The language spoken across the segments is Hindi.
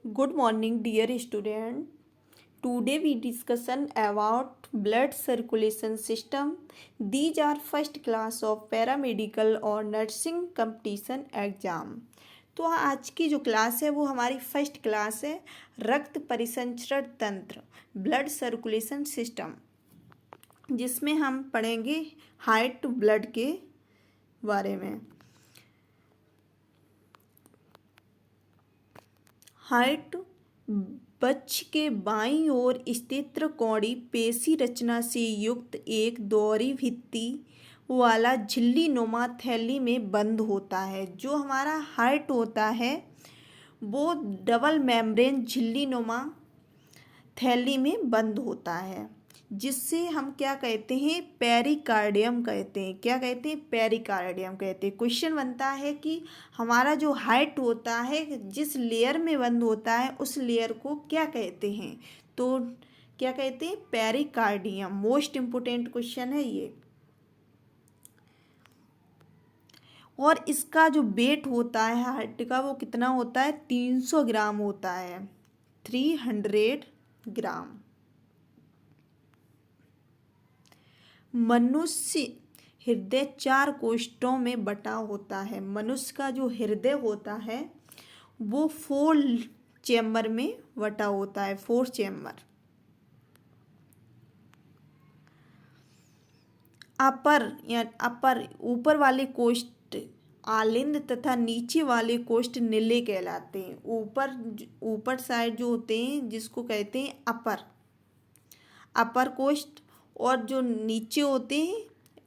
Good morning, dear student. Today we discussion about blood circulation system. These are first class of paramedical और nursing competition exam. तो आज की जो क्लास है वो हमारी फर्स्ट क्लास है, रक्त परिसंचरण तंत्र, ब्लड सर्कुलेशन सिस्टम, जिसमें हम पढ़ेंगे हार्ट ब्लड के बारे में। हार्ट बच्च के बाईं ओर स्थित त्रिकोणीय पेशी रचना से युक्त एक दोहरी भित्ति वाला झिल्ली नुमा थैली में बंद होता है। जो हमारा हार्ट होता है वो डबल मेम्ब्रेन झिल्ली नुमा थैली में बंद होता है, जिससे हम क्या कहते हैं, पेरिकार्डियम कहते हैं। क्या कहते हैं? पेरिकार्डियम कहते हैं। क्वेश्चन बनता है कि हमारा जो हार्ट होता है जिस लेयर में बंद होता है उस लेयर को क्या कहते हैं? तो क्या कहते हैं? पेरिकार्डियम। मोस्ट इम्पोर्टेंट क्वेश्चन है ये। और इसका जो वेट होता है हार्ट का वो कितना होता है? 300 ग्राम होता है, 300 ग्राम। मनुष्य हृदय 4 कोष्ठों में बटा होता है। मनुष्य का जो हृदय होता है वो 4 चैम्बर में बटा होता है, 4 चैम्बर। अपर ऊपर वाले कोष्ठ आलिंद तथा नीचे वाले कोष्ठ निले कहलाते हैं। ऊपर साइड जो होते हैं जिसको कहते हैं अपर कोष्ठ, और जो नीचे होते हैं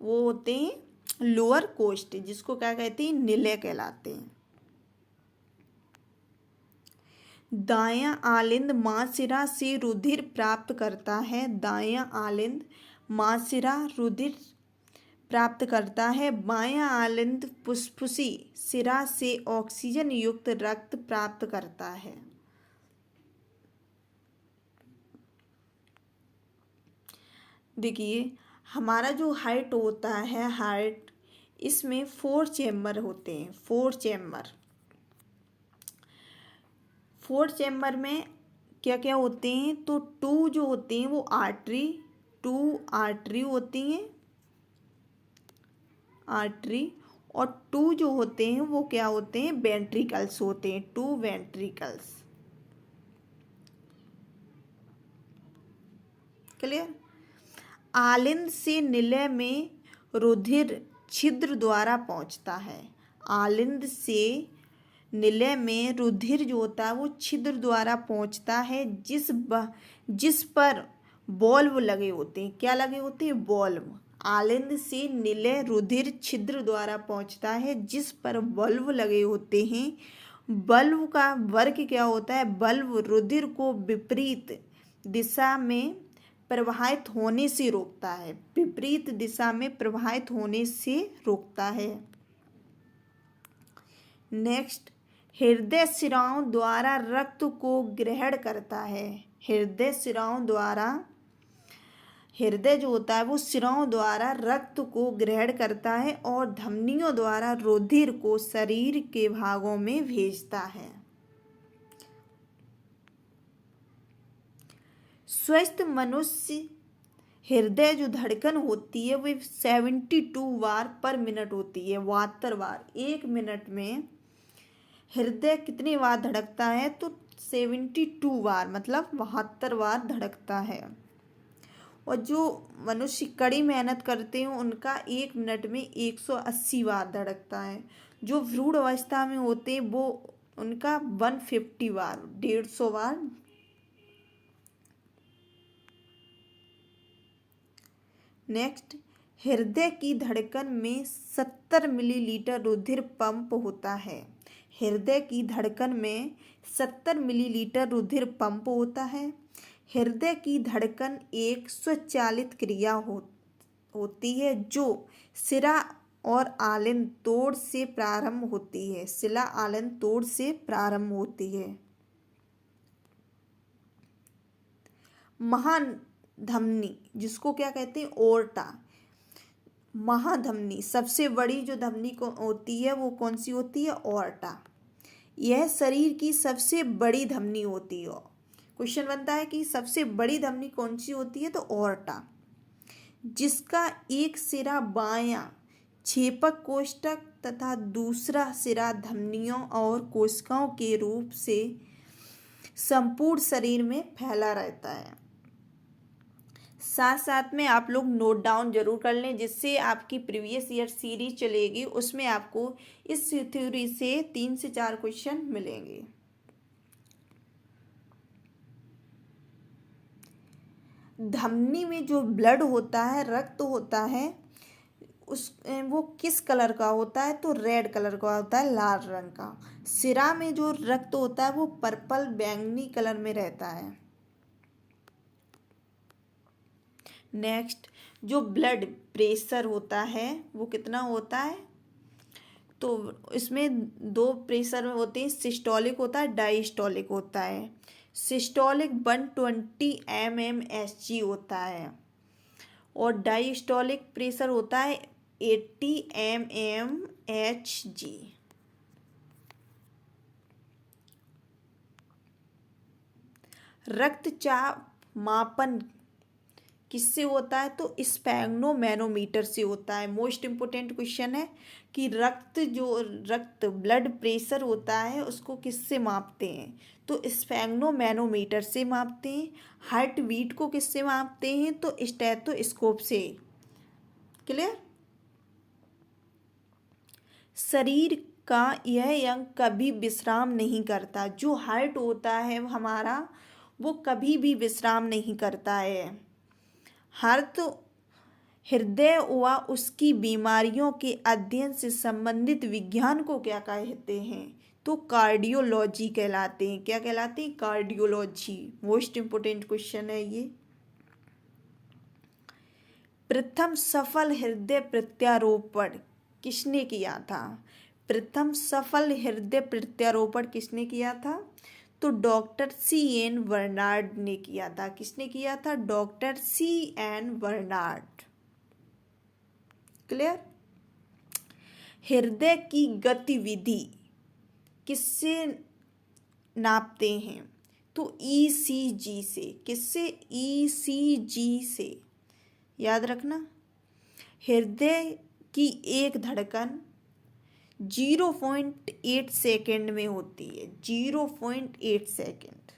वो होते हैं लोअर कोष्ठ, जिसको क्या कहते हैं? निलय कहलाते हैं। दायां आलिंद मांसिरा से रुधिर प्राप्त करता है। दायां आलिंद मांसिरा रुधिर प्राप्त करता है। बायां आलिंद फुसफुसी सिरा से ऑक्सीजन युक्त रक्त प्राप्त करता है। देखिए, हमारा जो हार्ट होता है, हार्ट इसमें 4 चैम्बर होते हैं, 4 चैम्बर। 4 चैम्बर में क्या क्या होते हैं? तो 2 जो होते हैं वो आर्टरी, 2 आर्टरी होती हैं, आर्टरी। और 2 जो होते हैं वो क्या होते हैं? वेंट्रिकल्स होते हैं, 2 वेंट्रिकल्स। क्लियर? आलिंद से निलय में रुधिर छिद्र द्वारा पहुंचता है। आलिंद से निलय में रुधिर जो होता है वो छिद्र द्वारा पहुंचता है, जिस पर बॉल्व लगे होते हैं। क्या लगे होते हैं? बॉल्व। आलिंद से निलय रुधिर छिद्र द्वारा पहुंचता है जिस पर बल्ब लगे होते हैं। बल्ब का वर्क क्या होता है? बल्ब रुधिर को विपरीत दिशा में प्रवाहित होने से रोकता है, विपरीत दिशा में प्रवाहित होने से रोकता है। नेक्स्ट, हृदय शिराओं द्वारा रक्त को ग्रहण करता है। हृदय जो होता है वो शिराओं द्वारा रक्त को ग्रहण करता है और धमनियों द्वारा रुधिर को शरीर के भागों में भेजता है। स्वस्थ मनुष्य हृदय जो धड़कन होती है वो 72 बार पर मिनट होती है, 72 बार। 1 मिनट में हृदय कितनी बार धड़कता है? तो 72 बार, मतलब 72 बार धड़कता है। और जो मनुष्य कड़ी मेहनत करते हैं उनका 1 मिनट में 180 बार धड़कता है। जो भ्रूण अवस्था में होते हैं वो उनका 150 बार, 150 बार। नेक्स्ट, हृदय की धड़कन में 70 मिलीलीटर रुधिर पंप होता है। हृदय की धड़कन में 70 मिलीलीटर रुधिर पंप होता है। हृदय की धड़कन एक स्वचालित क्रिया होती है जो सिरा और आलिंद तोड़ से प्रारंभ होती है। सिरा आलिंद तोड़ से प्रारंभ होती है। महाधमनी, जिसको क्या कहते हैं? ओर्टा। महाधमनी सबसे बड़ी जो धमनी को होती है वो कौन सी होती है? ओर्टा। यह शरीर की सबसे बड़ी धमनी होती है। क्वेश्चन बनता है कि सबसे बड़ी धमनी कौन सी होती है, तो ऑर्टा, जिसका एक सिरा बायां छेपक कोष्ठक तथा दूसरा सिरा धमनियों और कोशिकाओं के रूप से संपूर्ण शरीर में फैला रहता है। साथ साथ में आप लोग नोट डाउन जरूर कर लें, जिससे आपकी प्रीवियस ईयर सीरीज चलेगी उसमें आपको इस थ्योरी से 3 से 4 क्वेश्चन मिलेंगे। धमनी में जो ब्लड होता है, रक्त होता है, वो किस कलर का होता है, तो रेड कलर का होता है, लाल रंग का। सिरा में जो रक्त होता है वो पर्पल बैंगनी कलर में रहता है। नेक्स्ट, जो ब्लड प्रेशर होता है वो कितना होता है, तो इसमें 2 प्रेशर होते हैं, सिस्टोलिक होता है, डायस्टोलिक होता है। सिस्टोलिक 120 mmHg होता है और डायस्टोलिक प्रेशर होता है 80 mmHg। रक्तचाप मापन किससे होता है, तो स्फेग्नोमैनोमीटर से होता है। मोस्ट इम्पोर्टेंट क्वेश्चन है कि रक्त ब्लड प्रेशर होता है उसको किससे मापते हैं, तो स्फेग्नोमैनोमीटर से मापते हैं। हार्ट बीट को किससे मापते हैं, तो स्टेथोस्कोप से। क्लियर। शरीर का यह अंग कभी विश्राम नहीं करता। जो हार्ट होता है हमारा, वो कभी भी विश्राम नहीं करता है। हृदय व उसकी बीमारियों के अध्ययन से संबंधित विज्ञान को क्या कहते हैं, तो कार्डियोलॉजी कहलाते हैं। क्या कहलाते हैं, कार्डियोलॉजी। मोस्ट इम्पोर्टेंट क्वेश्चन है ये। प्रथम सफल हृदय प्रत्यारोपण किसने किया था, प्रथम सफल हृदय प्रत्यारोपण किसने किया था, तो डॉक्टर C.N. बर्नार्ड ने किया था। किसने किया था, डॉक्टर C.N. बर्नार्ड। क्लियर। हृदय की गतिविधि किससे नापते हैं, तो ECG से। किससे, ECG से। याद रखना, हृदय की एक धड़कन 0.8 सेकेंड में होती है, 0.8 सेकेंड।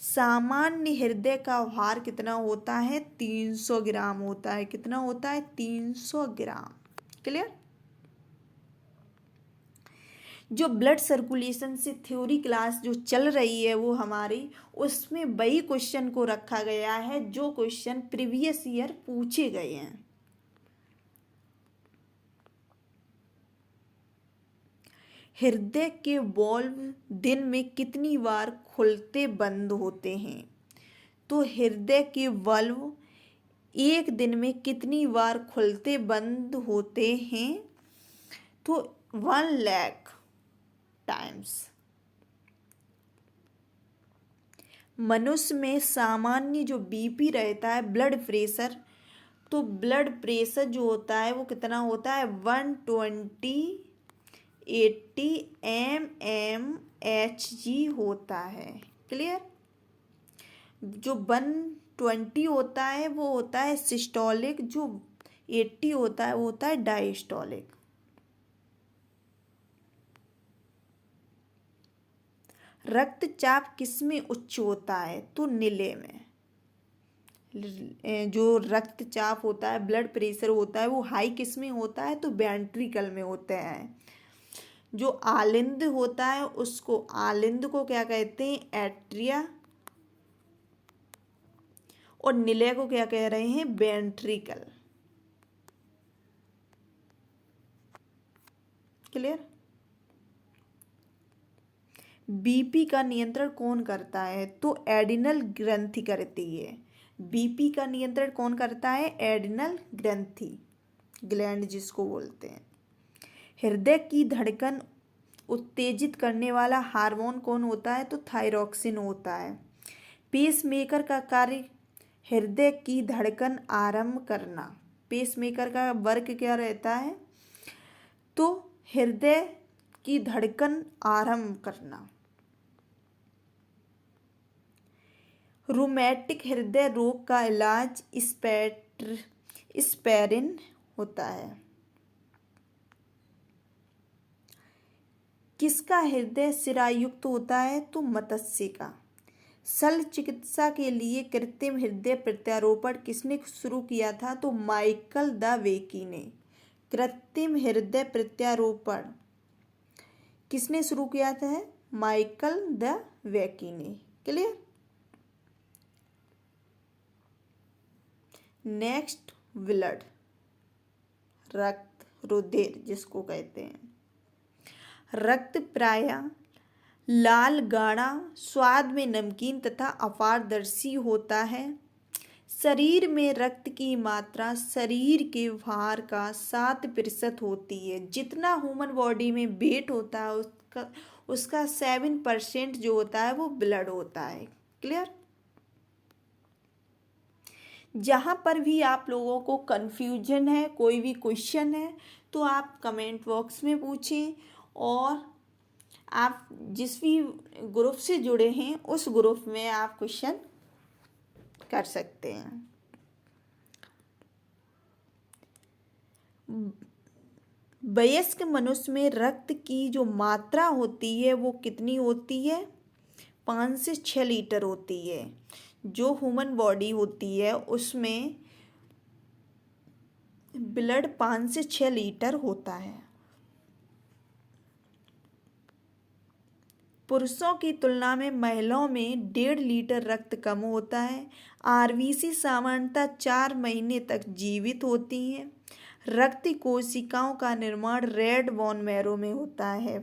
सामान्य हृदय का भार कितना होता है, 300 ग्राम होता है। कितना होता है, 300 ग्राम। क्लियर। जो ब्लड सर्कुलेशन से थ्योरी क्लास जो चल रही है वो हमारी, उसमें वही क्वेश्चन को रखा गया है जो क्वेश्चन प्रीवियस ईयर पूछे गए हैं। हृदय के वाल्व दिन में कितनी बार खुलते बंद होते हैं, तो हृदय के वाल्व एक दिन में कितनी बार खुलते बंद होते हैं, तो 1 लाख टाइम्स। मनुष्य में सामान्य जो बीपी रहता है, ब्लड प्रेशर, तो ब्लड प्रेशर जो होता है वो कितना होता है, 120/80 mmHg होता है। क्लियर। जो 120 होता है वो होता है सिस्टोलिक, जो 80 होता है वो होता है डायस्टोलिक। रक्तचाप किसमें उच्च होता है, तो नीले में। जो रक्तचाप होता है, ब्लड प्रेशर होता है, वो हाई किस में होता है, तो वेंट्रिकल में होते हैं। जो आलिंद होता है उसको, आलिंद को क्या कहते हैं, एट्रिया, और निलय को क्या कह रहे हैं, वेंट्रिकल। क्लियर। बीपी का नियंत्रण कौन करता है, तो एडिनल ग्रंथि करती है। बीपी का नियंत्रण कौन करता है, एडिनल ग्रंथि, ग्लैंड जिसको बोलते हैं। हृदय की धड़कन उत्तेजित करने वाला हार्मोन कौन होता है, तो थायरॉक्सिन होता है। पेसमेकर का कार्य हृदय की धड़कन आरंभ करना। पेसमेकर का वर्क क्या रहता है, तो हृदय की धड़कन आरंभ करना। रूमेटिक हृदय रोग का इलाज एस्पिरिन होता है। किसका हृदय सिरायुक्त होता है? तो मत्स्य का। शल्य चिकित्सा के लिए कृत्रिम हृदय प्रत्यारोपण किसने शुरू किया था? तो माइकल द वेकी ने। कृत्रिम हृदय प्रत्यारोपण किसने शुरू किया था? माइकल द वेकी ने। क्लियर। नेक्स्ट, ब्लड, रक्त, रुधिर जिसको कहते हैं। रक्त प्रायः लाल, गाढ़ा, स्वाद में नमकीन तथा अपारदर्शी होता है। शरीर में रक्त की मात्रा शरीर के भार का 7% होती है। जितना ह्यूमन बॉडी में वेट होता है उसका 7% जो होता है वो ब्लड होता है। क्लियर। जहाँ पर भी आप लोगों को कन्फ्यूजन है, कोई भी क्वेश्चन है, तो आप कमेंट बॉक्स में पूछें, और आप जिस भी ग्रुप से जुड़े हैं उस ग्रुप में आप क्वेश्चन कर सकते हैं। वयस्क मनुष्य में रक्त की जो मात्रा होती है वो कितनी होती है? 5 से 6 लीटर होती है। जो ह्यूमन बॉडी होती है उसमें ब्लड 5 से 6 लीटर होता है। पुरुषों की तुलना में महिलाओं में 1.5 लीटर रक्त कम होता है। आरबीसी सामान्यतः 4 महीने तक जीवित होती हैं। रक्त कोशिकाओं का निर्माण रेड बोन मैरो में होता है।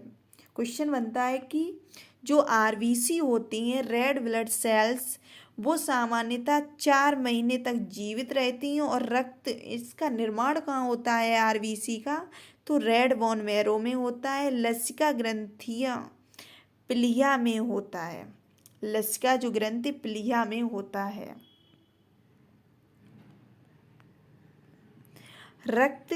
क्वेश्चन बनता है कि जो आरबीसी होती हैं, रेड ब्लड सेल्स, वो सामान्यतः 4 महीने तक जीवित रहती हैं, और रक्त इसका निर्माण कहाँ होता है आरबीसी का? तो रेड बोन मैरो में होता है। लसिका ग्रंथियाँ प्लीहा में होता है। लसिका जो ग्रंथि प्लीहा में होता है। रक्त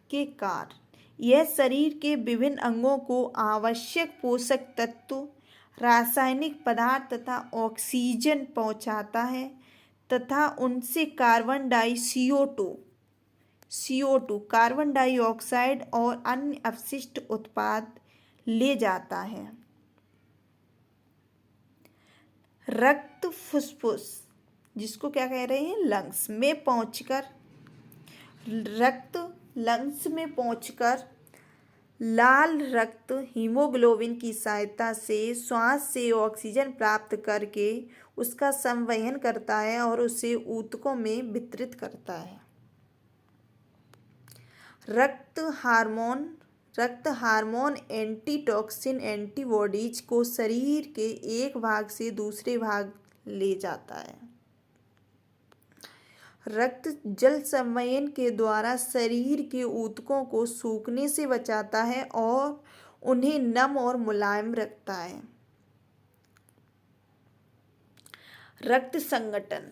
के कार्य, यह शरीर के विभिन्न अंगों को आवश्यक पोषक तत्व, रासायनिक पदार्थ तथा ऑक्सीजन पहुंचाता है तथा उनसे CO2 कार्बन डाइऑक्साइड और अन्य अपशिष्ट उत्पाद ले जाता है। रक्त फुसफुस, जिसको क्या कह रहे हैं? लंग्स में पहुंचकर, रक्त लंग्स में पहुंचकर लाल रक्त हीमोग्लोबिन की सहायता से श्वास से ऑक्सीजन प्राप्त करके उसका संवहन करता है और उसे ऊतकों में वितरित करता है। रक्त हार्मोन एंटीटॉक्सिन एंटीबॉडीज को शरीर के एक भाग से दूसरे भाग ले जाता है। रक्त जल संवहन के द्वारा शरीर के ऊतकों को सूखने से बचाता है और उन्हें नम और मुलायम रखता है। रक्त संगठन,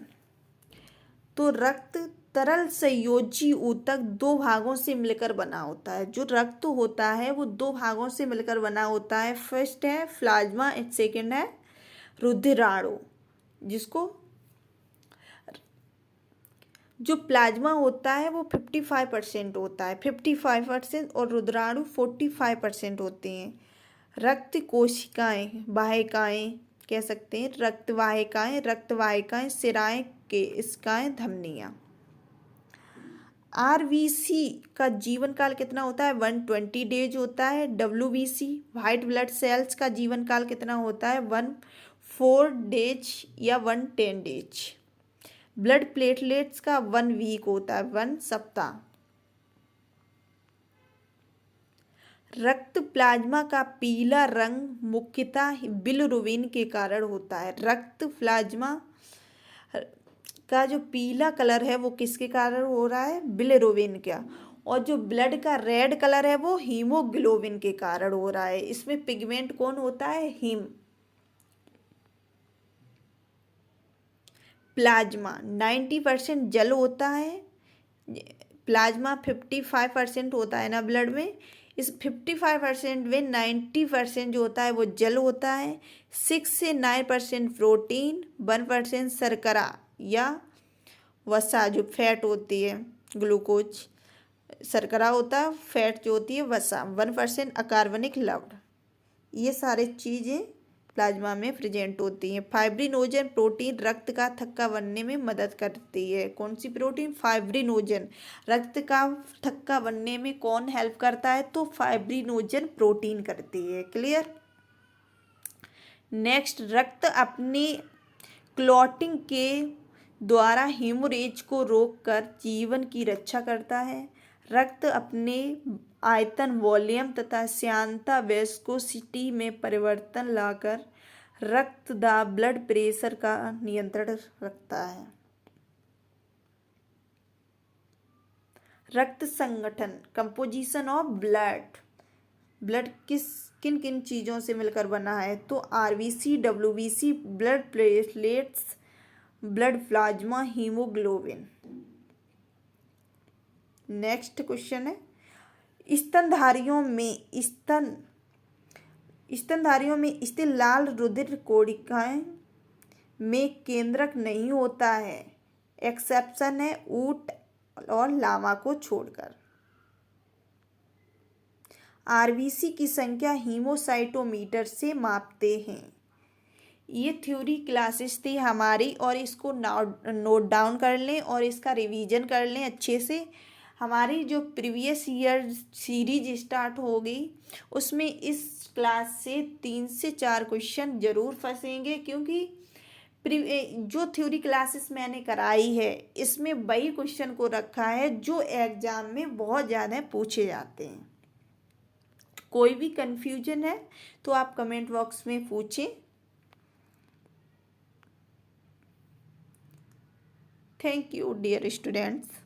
तो रक्त तरल संयोजी ऊतक 2 भागों से मिलकर बना होता है। जो रक्त होता है वो 2 भागों से मिलकर बना होता है। फर्स्ट है प्लाज्मा एंड सेकेंड है रुधिराणु। जिसको जो प्लाज्मा होता है वो 55% होता है, 55%, और रुधिराणु 45% होते हैं। रक्त कोशिकाएं, वाहिकाएं कह सकते हैं, रक्तवाहिकाएं, सिराएं, केशिकाएं, धमनियां। आरबीसी का जीवन काल कितना होता है? 120 डेज होता है। डब्ल्यूबीसी व्हाइट ब्लड सेल्स का जीवन काल कितना होता है? 14 डेज या 110 डेज। ब्लड प्लेटलेट्स का 1 वीक होता है, 1 सप्ताह। रक्त प्लाज्मा का पीला रंग मुख्यतः बिलिरुबिन के कारण होता है। रक्त प्लाज्मा का जो पीला कलर है वो किसके कारण हो रहा है? बिलिरुबिन का। और जो ब्लड का रेड कलर है वो हीमोग्लोबिन के कारण हो रहा है। इसमें पिगमेंट कौन होता है? हीम। प्लाज्मा 90% जल होता है। प्लाज्मा 55% होता है ना ब्लड में। इस 55% में 90% जो होता है वो जल होता है, 6 से 9% प्रोटीन, 1% शर्करा या वसा जो फैट होती है, ग्लूकोज शर्करा होता है, फैट जो होती है वसा, 1% अकार्बनिक लवण। ये सारी चीज़ें प्लाज्मा में प्रेजेंट होती हैं। फाइब्रिनोजन प्रोटीन रक्त का थक्का बनने में मदद करती है। कौन सी प्रोटीन? फाइब्रिनोजन। रक्त का थक्का बनने में कौन हेल्प करता है? तो फाइब्रिनोजन प्रोटीन करती है। क्लियर। नेक्स्ट, रक्त अपनी क्लॉटिंग के द्वारा हीमोरेज को रोककर जीवन की रक्षा करता है। रक्त अपने आयतन, वॉल्यूम तथा श्यानता, वेस्कोसिटी में परिवर्तन लाकर रक्त दाब, ब्लड प्रेशर का नियंत्रण रखता है। रक्त संगठन, कंपोजिशन ऑफ ब्लड। ब्लड किन किन चीज़ों से मिलकर बना है? तो RBC, WBC, blood platelets, blood plasma, haemoglobin. Next question है, स्तनधारियों में स्थित लाल रुधिर कोशिकाएं में केंद्रक नहीं होता है। एक्सेप्शन है ऊंट और लामा को छोड़कर। आरबीसी की संख्या हीमोसाइटोमीटर से मापते हैं। ये थ्योरी क्लासेस थी हमारी, और इसको नोट डाउन कर लें और इसका रिवीजन कर लें अच्छे से। हमारी जो प्रीवियस ईयर सीरीज स्टार्ट होगी उसमें इस क्लास से 3 से 4 क्वेश्चन जरूर फंसेंगे, क्योंकि जो थ्योरी क्लासेस मैंने कराई है इसमें वही क्वेश्चन को रखा है जो एग्जाम में बहुत ज़्यादा पूछे जाते हैं। कोई भी कंफ्यूजन है तो आप कमेंट बॉक्स में पूछें। Thank you dear students.